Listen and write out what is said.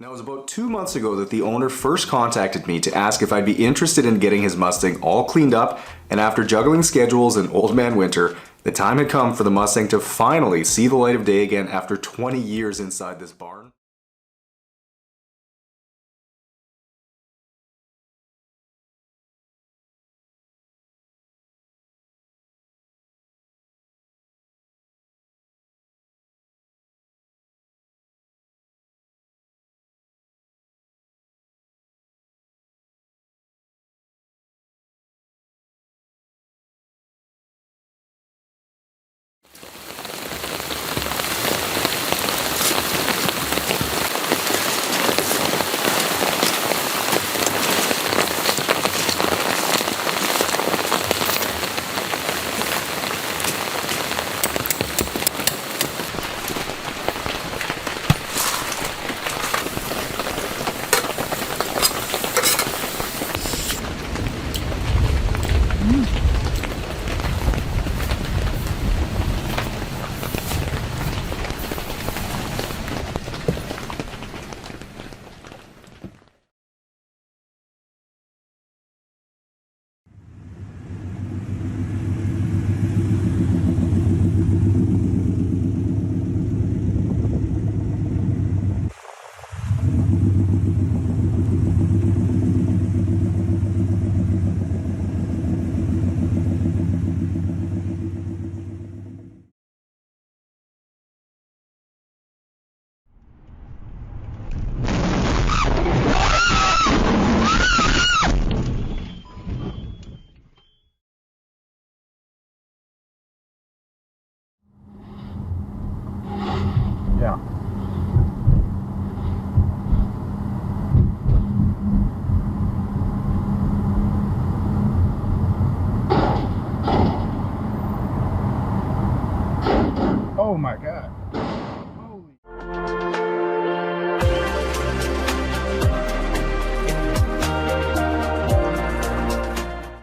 Now, it was about 2 months ago that the owner first contacted me to ask if I'd be interested in getting his Mustang all cleaned up, and after juggling schedules and old man winter, the time had come for the Mustang to finally see the light of day again after 20 years inside this barn. Yeah. Oh my God.